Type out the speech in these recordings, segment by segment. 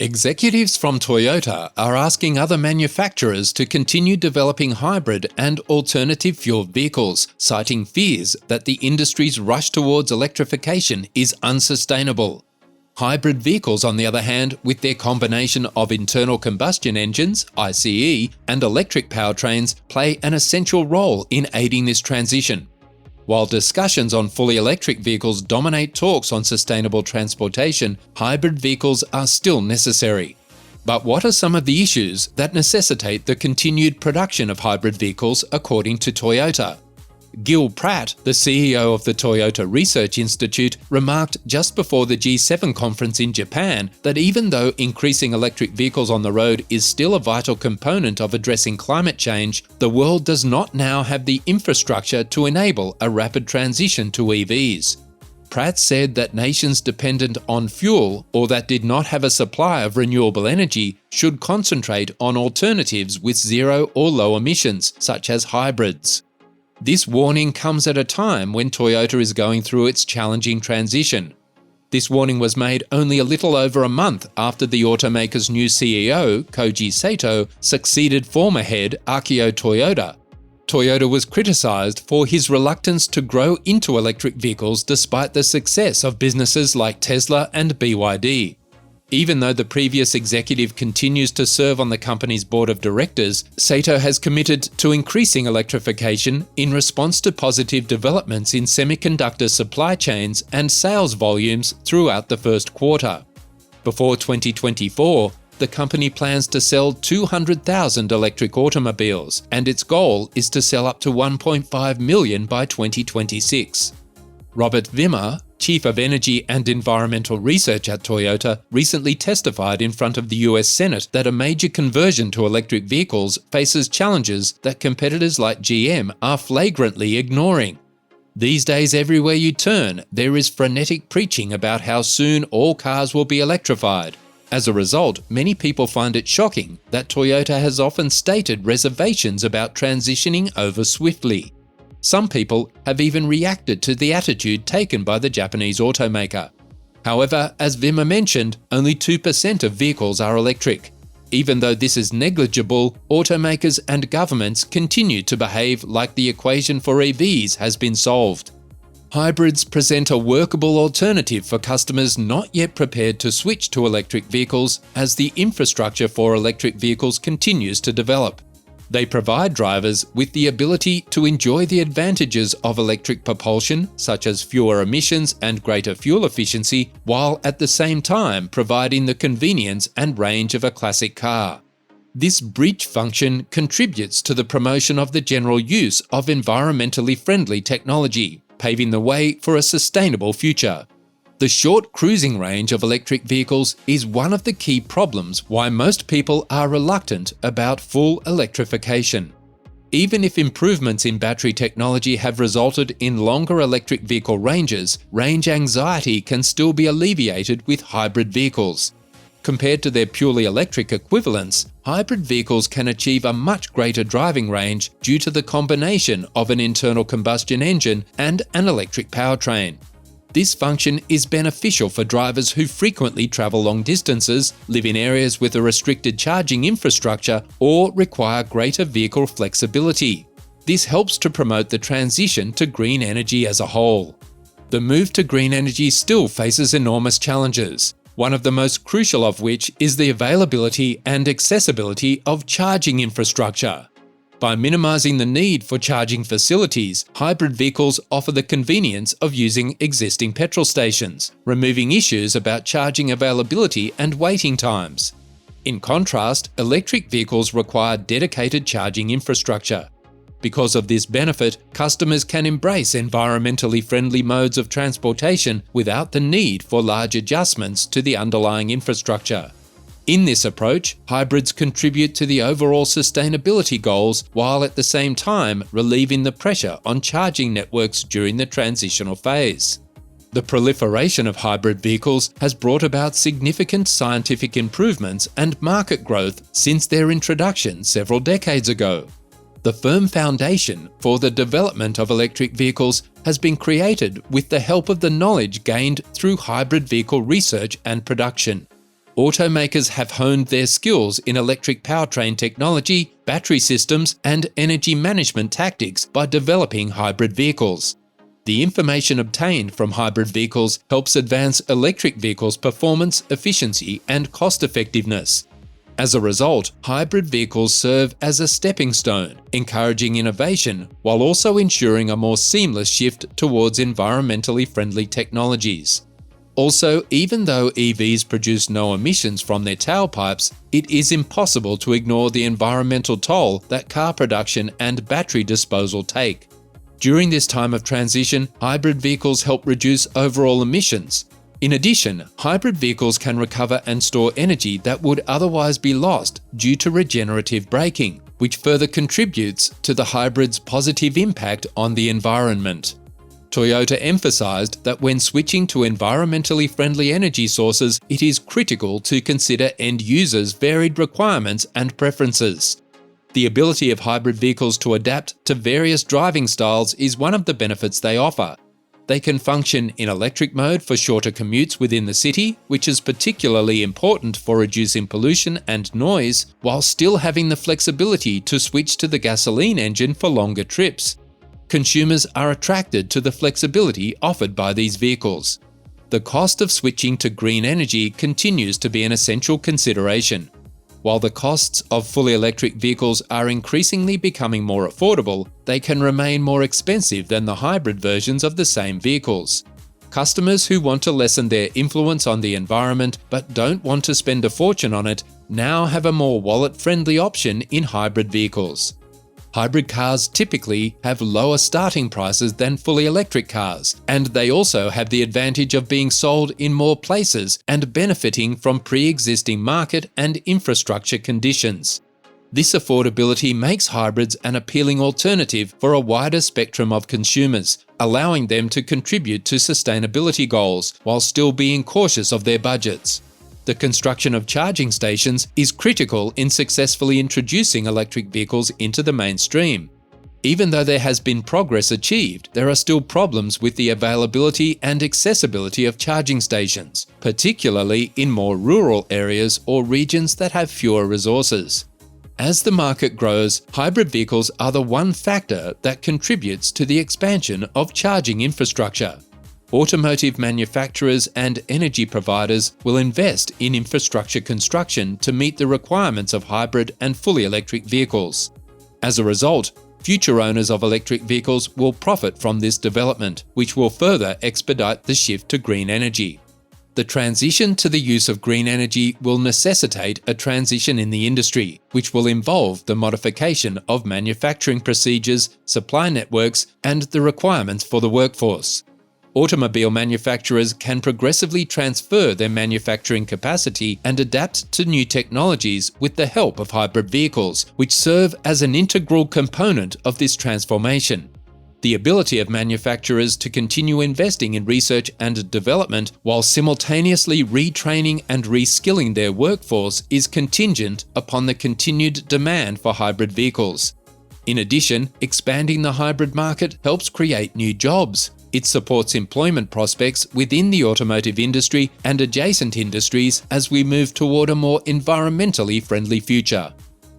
Executives from Toyota are asking other manufacturers to continue developing hybrid and alternative fuel vehicles, citing fears that the industry's rush towards electrification is unsustainable. Hybrid vehicles, on the other hand, with their combination of internal combustion engines, ICE, and electric powertrains, play an essential role in aiding this transition. While discussions on fully electric vehicles dominate talks on sustainable transportation, hybrid vehicles are still necessary. But what are some of the issues that necessitate the continued production of hybrid vehicles according to Toyota? Gil Pratt, the CEO of the Toyota Research Institute, remarked just before the G7 conference in Japan that even though increasing electric vehicles on the road is still a vital component of addressing climate change, the world does not now have the infrastructure to enable a rapid transition to EVs. Pratt said that nations dependent on fuel or that did not have a supply of renewable energy should concentrate on alternatives with zero or low emissions, such as hybrids. This warning comes at a time when Toyota is going through its challenging transition. This warning was made only a little over a month after the automaker's new CEO, Koji Sato, succeeded former head Akio Toyoda. Toyota was criticised for his reluctance to grow into electric vehicles despite the success of businesses like Tesla and BYD. Even though the previous executive continues to serve on the company's board of directors, Sato has committed to increasing electrification in response to positive developments in semiconductor supply chains and sales volumes throughout the first quarter. Before 2024, the company plans to sell 200,000 electric automobiles, and its goal is to sell up to 1.5 million by 2026. Robert Wimmer, Chief of Energy and Environmental Research at Toyota, recently testified in front of the US Senate that a major conversion to electric vehicles faces challenges that competitors like GM are flagrantly ignoring. These days, everywhere you turn, there is frenetic preaching about how soon all cars will be electrified. As a result, many people find it shocking that Toyota has often stated reservations about transitioning over swiftly. Some people have even reacted to the attitude taken by the Japanese automaker. However, as Wimmer mentioned, only 2% of vehicles are electric. Even though this is negligible, automakers and governments continue to behave like the equation for EVs has been solved. Hybrids present a workable alternative for customers not yet prepared to switch to electric vehicles as the infrastructure for electric vehicles continues to develop. They provide drivers with the ability to enjoy the advantages of electric propulsion, such as fewer emissions and greater fuel efficiency, while at the same time providing the convenience and range of a classic car. This bridge function contributes to the promotion of the general use of environmentally friendly technology, paving the way for a sustainable future. The short cruising range of electric vehicles is one of the key problems why most people are reluctant about full electrification. Even if improvements in battery technology have resulted in longer electric vehicle ranges, range anxiety can still be alleviated with hybrid vehicles. Compared to their purely electric equivalents, hybrid vehicles can achieve a much greater driving range due to the combination of an internal combustion engine and an electric powertrain. This function is beneficial for drivers who frequently travel long distances, live in areas with a restricted charging infrastructure, or require greater vehicle flexibility. This helps to promote the transition to green energy as a whole. The move to green energy still faces enormous challenges, one of the most crucial of which is the availability and accessibility of charging infrastructure. By minimizing the need for charging facilities, hybrid vehicles offer the convenience of using existing petrol stations, removing issues about charging availability and waiting times. In contrast, electric vehicles require dedicated charging infrastructure. Because of this benefit, customers can embrace environmentally friendly modes of transportation without the need for large adjustments to the underlying infrastructure. In this approach, hybrids contribute to the overall sustainability goals while at the same time relieving the pressure on charging networks during the transitional phase. The proliferation of hybrid vehicles has brought about significant scientific improvements and market growth since their introduction several decades ago. The firm foundation for the development of electric vehicles has been created with the help of the knowledge gained through hybrid vehicle research and production. automakers have honed their skills in electric powertrain technology, battery systems, and energy management tactics by developing hybrid vehicles. The information obtained from hybrid vehicles helps advance electric vehicles' performance, efficiency, and cost-effectiveness. As a result, hybrid vehicles serve as a stepping stone, encouraging innovation while also ensuring a more seamless shift towards environmentally friendly technologies. Also, even though EVs produce no emissions from their tailpipes, it is impossible to ignore the environmental toll that car production and battery disposal take. During this time of transition, hybrid vehicles help reduce overall emissions. In addition, hybrid vehicles can recover and store energy that would otherwise be lost due to regenerative braking, which further contributes to the hybrid's positive impact on the environment. Toyota emphasized that when switching to environmentally friendly energy sources, it is critical to consider end users' varied requirements and preferences. The ability of hybrid vehicles to adapt to various driving styles is one of the benefits they offer. They can function in electric mode for shorter commutes within the city, which is particularly important for reducing pollution and noise, while still having the flexibility to switch to the gasoline engine for longer trips. Consumers are attracted to the flexibility offered by these vehicles. The cost of switching to green energy continues to be an essential consideration. While the costs of fully electric vehicles are increasingly becoming more affordable, they can remain more expensive than the hybrid versions of the same vehicles. Customers who want to lessen their influence on the environment but don't want to spend a fortune on it now have a more wallet-friendly option in hybrid vehicles. Hybrid cars typically have lower starting prices than fully electric cars, and they also have the advantage of being sold in more places and benefiting from pre-existing market and infrastructure conditions. This affordability makes hybrids an appealing alternative for a wider spectrum of consumers, allowing them to contribute to sustainability goals while still being cautious of their budgets. The construction of charging stations is critical in successfully introducing electric vehicles into the mainstream. Even though there has been progress achieved, there are still problems with the availability and accessibility of charging stations, particularly in more rural areas or regions that have fewer resources. As the market grows, hybrid vehicles are the one factor that contributes to the expansion of charging infrastructure. Automotive manufacturers and energy providers will invest in infrastructure construction to meet the requirements of hybrid and fully electric vehicles. As a result, future owners of electric vehicles will profit from this development, which will further expedite the shift to green energy. The transition to the use of green energy will necessitate a transition in the industry, which will involve the modification of manufacturing procedures, supply networks, and the requirements for the workforce. Automobile manufacturers can progressively transfer their manufacturing capacity and adapt to new technologies with the help of hybrid vehicles, which serve as an integral component of this transformation. The ability of manufacturers to continue investing in research and development while simultaneously retraining and reskilling their workforce is contingent upon the continued demand for hybrid vehicles. In addition, expanding the hybrid market helps create new jobs. It supports employment prospects within the automotive industry and adjacent industries as we move toward a more environmentally friendly future.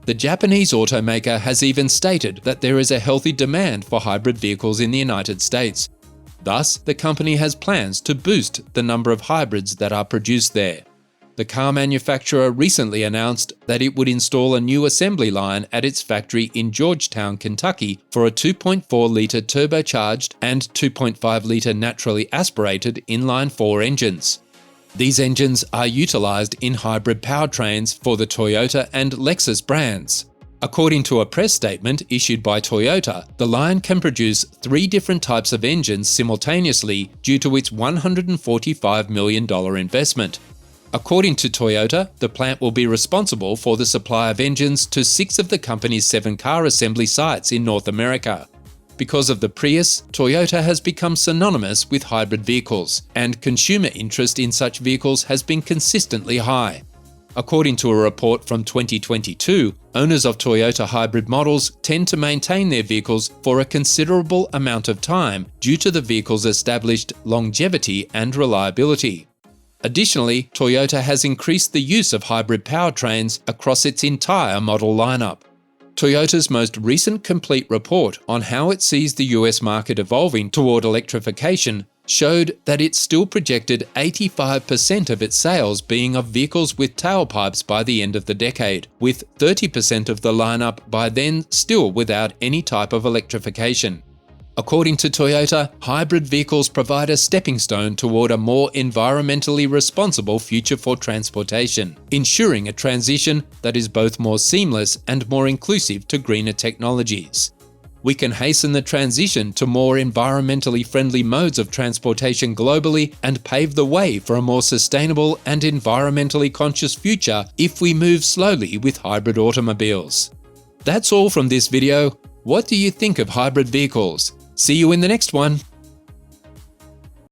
The Japanese automaker has even stated that there is a healthy demand for hybrid vehicles in the United States. Thus, the company has plans to boost the number of hybrids that are produced there. The car manufacturer recently announced that it would install a new assembly line at its factory in Georgetown, Kentucky for a 2.4-litre turbocharged and 2.5-litre naturally aspirated inline-4 engines. These engines are utilised in hybrid powertrains for the Toyota and Lexus brands. According to a press statement issued by Toyota, the line can produce 3 different types of engines simultaneously due to its $145 million investment. According to Toyota, the plant will be responsible for the supply of engines to 6 of the company's 7 car assembly sites in North America. Because of the Prius, Toyota has become synonymous with hybrid vehicles, and consumer interest in such vehicles has been consistently high. According to a report from 2022, owners of Toyota hybrid models tend to maintain their vehicles for a considerable amount of time due to the vehicle's established longevity and reliability. Additionally, Toyota has increased the use of hybrid powertrains across its entire model lineup. Toyota's most recent complete report on how it sees the US market evolving toward electrification showed that it still projected 85% of its sales being of vehicles with tailpipes by the end of the decade, with 30% of the lineup by then still without any type of electrification. According to Toyota, hybrid vehicles provide a stepping stone toward a more environmentally responsible future for transportation, ensuring a transition that is both more seamless and more inclusive to greener technologies. We can hasten the transition to more environmentally friendly modes of transportation globally and pave the way for a more sustainable and environmentally conscious future if we move slowly with hybrid automobiles. That's all from this video. What do you think of hybrid vehicles? See you in the next one.